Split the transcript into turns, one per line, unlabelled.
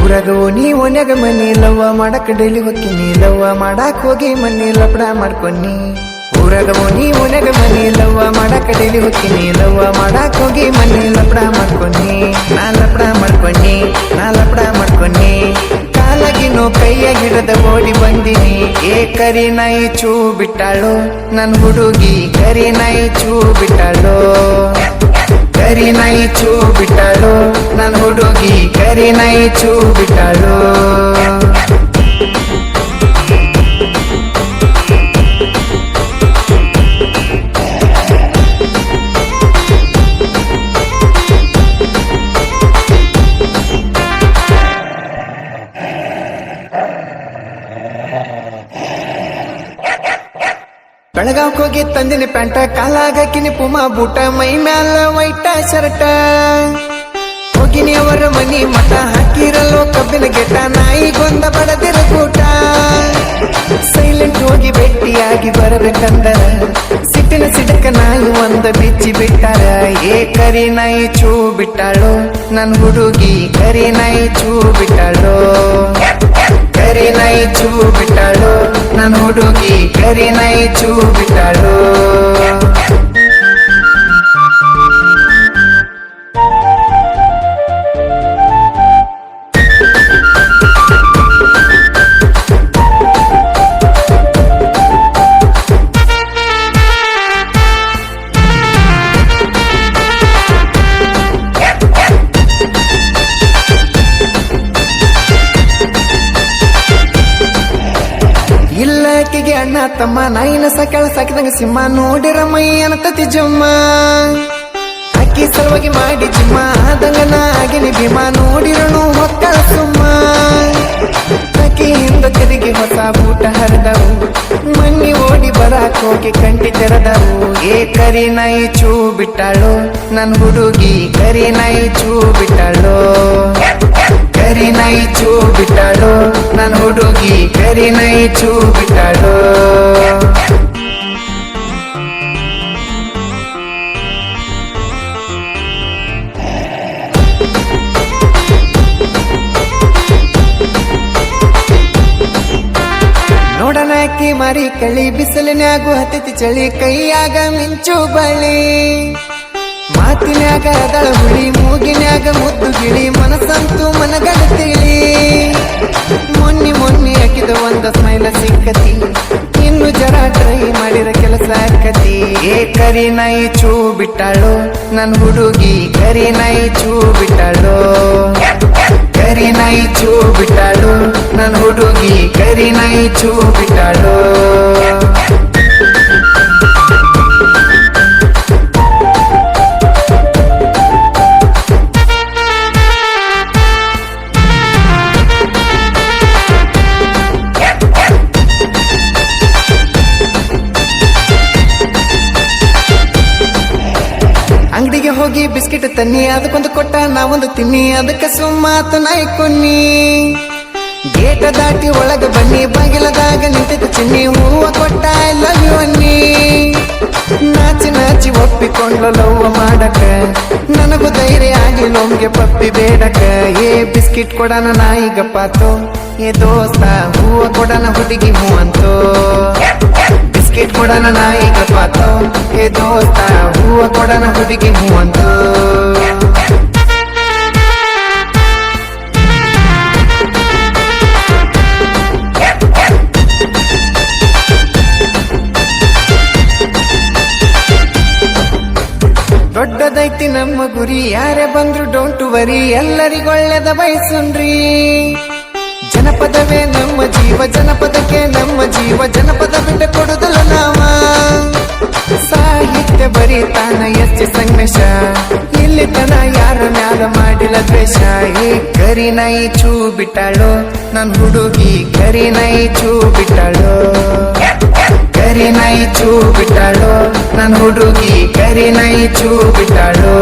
ಊರಾಗ ಓನ್ಯಾಗ ಮನಿ ಲವ್ವ ಮಾಡಕ್ ಡೈಲಿ ಹೊಕ್ಕಿನಿ ಲವ್ವ ಮಾಡಕ್ ಹೋಗಿ ಮನಿ ಲಪಡ ಮಾಡ್ಕೊನಿ ಊರಾಗ ಓನ್ಯಾಗ ಮನಿ ಲವ್ವ ಮಾಡಕ್ ಡೈಲಿ ಹೊಕ್ಕಿನಿ ಲವ್ವ ಮಾಡಕ್ ಹೋಗಿ ಮನಿ ಲಪಡ ಮಾಡ್ಕೊನಿ ನಾ ಲಪಡ ಮಾಡ್ಕೊನಿ ಕಾಲಾಗಿನೋ ಕೈಯ ಹಿಡದ ಓಡಿ ಬಂದಿನಿ ಕರಿ ನಾಯಿ ಚೂ ಬಿಟ್ಟಾಳು ನನ್ ಹುಡುಗಿ ಕರಿ ನಾಯಿ ಚೂ ಬಿಟ್ಟಾಳು ಕರಿ ನಾಯಿ ಚೂ ಬಿಟ್ಟಾಳು ನನ್ ಹುಡುಗಿ ಕರಿ ನಾಯಿ ಚೂ ಬಿಟ್ಟಾಳು ಬೆಳಗಾವ್ ಹೋಗಿ ತಂದಿನಿ ಪ್ಯಾಂಟ ಕಾಲಾಗಿನಿ ಪುಮಾ ಬೂಟ ಮೈ ಮ್ಯಾಲ ವೈಟ ಶರ್ಟ ಹೋಗಿನಿ ಅವರ ಮನಿ ಮಠ ಹಾಕಿರಲ್ಲೋ ಕಬ್ಬಿನ ಗೆಟ ನಾಯಿಗೊಂದ ಬಡದಿರ ಕೂಟ ಸೈಲೆಂಟ್ ಹೋಗಿ ಭೇಟಿಯಾಗಿ ಬರಬೇಕಂದರ ಸಿಟ್ಟಿನ ಸಿಡಕ ನಾಯಿ ಒಂದ ಬಿಚ್ಚಿ ಬಿಟ್ಟಾರ ಕರಿ ನಾಯಿ ಚೂ ಬಿಟ್ಟಾಳು ನನ್ ಹುಡುಗಿ ಕರಿ ನಾಯಿ ಚೂ ಬಿಟ್ಟಾಳು ಕರಿ ನಾಯಿ ಚೂ ಬಿಟ್ಟಾಳು ನನ್ ಹುಡುಗಿ ಕರಿ ನಾಯಿ ಚೂ ಬಿಟ್ಟಾಳು ಇಲ್ಲಕಿಗೆ ಅಣ್ಣ ತಮ್ಮ ನಾಯಿನ ಸಕಳ ಸಾಕಿದಂಗ ಸಿಂಹ ನೋಡಿರ ಮೈ ಅನತತಿ ಜಮ್ಮ ಅಕ್ಕಿ ಸಲುವಾಗಿ ಮಾಡಿ ಜಿಮ್ಮ ಆದಂಗ ನಾಗಿನಿ ಭೀಮ ನೋಡಿರನು ಹೊಕ್ಕಳ ಸುಮ್ಮ ಅಕ್ಕಿಯಿಂದ ತಿರುಗಿ ಹೊಸ ಬೂಟ ಹರಿದವು ಮಣ್ಣಿ ಓಡಿ ಬರಾಕ್ ಹೋಗಿ ಕಂಟಿ ತೆರೆದವು ಕರಿ ನಾಯಿ ಚೂ ಬಿಟ್ಟಾಳು ನನ್ ಹುಡುಗಿ ಕರಿ ನಾಯಿ ಚೂ ಬಿಟ್ಟಾಳು ಕರಿ ನಾಯಿ ಚೂ ಬಿಟ್ಟಾಳು ನನ್ ಹುಡುಗಿ ಕರಿ ನಾಯಿ ಚೂ ಬಿಟ್ಟಾಳು ನೋಡನ ಅಕ್ಕಿ ಮಾರಿ ಕಳಿ ಬಿಸಿಲಿನ್ಯಾಗು ಹತ್ತತಿ ಚಳಿ ಕೈಯಾಗ ಮಿಂಚು ಬಳಿ ಮಾತಿನ್ಯಾಗ ಅದಳ ಹುಳಿ ಮೂಗಿನ್ಯಾಗ ಮುದ್ದು ಗಿಳಿ ಮನಸ್ಸಂತೂ ಮನಗಡತಿಳಿ ಮೊನ್ನೆ ಹಾಕಿದ ಒಂದ ಸ್ಮೈಲ ಸಿಕ್ಕತಿ ಇನ್ನು ಜರ ಟ್ರೈ ಮಾಡಿರ ಕೆಲಸ ಆಕತಿ ಕರಿ ನಾಯಿ ಚೂ ಬಿಟ್ಟಾಳು ನನ್ ಹುಡುಗಿ ಕರಿ ನಾಯಿ ಚೂ ಬಿಟ್ಟಾಳು ಕರಿ ನಾಯಿ ಚೂ ಬಿಟ್ಟಾಳು ನನ್ ಹುಡುಗಿ ಕರಿ ನಾಯಿ ಚೂ ಬಿಟ್ಟಾಳು ಅಂಗಡಿಗೆ ಹೋಗಿ ಬಿಸ್ಕಿಟ್ ತನ್ನಿ ಅದಕ್ಕೊಂದು ಕೊಟ್ಟ ನಾವೊಂದು ತಿನ್ನಿ ಅದಕ್ಕೆ ಸುಮ್ಮಾತು ನಾಯಿ ಕೊನ್ನಿ ಗೇಟ ದಾಟಿ ಒಳಗ ಬನ್ನಿ ಬಾಗಿಲದಾಗ ನಿಂತಿತ್ತು ಚಿನ್ನಿ ಹೂವ ಕೊಟ್ಟ ಲವ್ ಯು ಅನ್ನಿ ನಾಚಿ ಒಪ್ಪಿಕೊಂಡ್ಲ ಲವ್ವ ಮಾಡಕ ನನಗೂ ಧೈರ್ಯ ಆಗಿ ಲೋಮ್ಗೆ ಪಪ್ಪಿ ಬೇಡಕ ಬಿಸ್ಕಿಟ್ ಕೊಡನ ನಾಯಿಗಪ್ಪಾತು ದೋಸ್ತ ಹೂವ ಕೊಡನ ಹುಡುಗಿ ಹೂ ಅಂತೋ ಬಿಸ್ಕಿಟ್ ಕೊಡನ ನಾಯಿಗಪ್ಪಾತು ದೋಸ್ತ ಹೂವ ಕೊಡನ ಹುಡುಗಿ ಹೂ ಅಂತೋ ದೊಡ್ಡದೈತಿ ನಮ್ಮ ಗುರಿ ಯಾರೇ ಬಂದ್ರು ಡೋಂಟ್ ವರಿ ಎಲ್ಲರಿಗೊಳ್ಳೆದ ಬಯಸುನ್ರಿ ಜನಪದವೇ ನಮ್ಮ ಜೀವ ಜನಪದಕ್ಕೆ ನಮ್ಮ ಜೀವ ಜನಪದ ಬಿಟ್ಟು ಕೊಡುದಲ್ಲ ನಾವ ಸಾಹಿತ್ಯ ಬರೀತಾನ ಎಸ್ ಸಂಗಮೇಶ ಇಲ್ಲಿ ತನ ಯಾರ ಮ್ಯಾಲ ಮಾಡಿಲ್ಲ ದ್ವೇಷ ಕರಿ ನಾಯಿ ಚೂ ಬಿಟ್ಟಾಳು ನನ್ ಹುಡುಗಿ ಕರಿ ನಾಯಿ ಚೂ ಬಿಟ್ಟಾಳು ಕರಿ ನಾಯಿ ಚೂ ಬಿಟ್ಟಾಳು ನನ್ ಹುಡುಗಿ ಕರಿ ನಾಯಿ ಚೂ ಬಿಟ್ಟಾಳು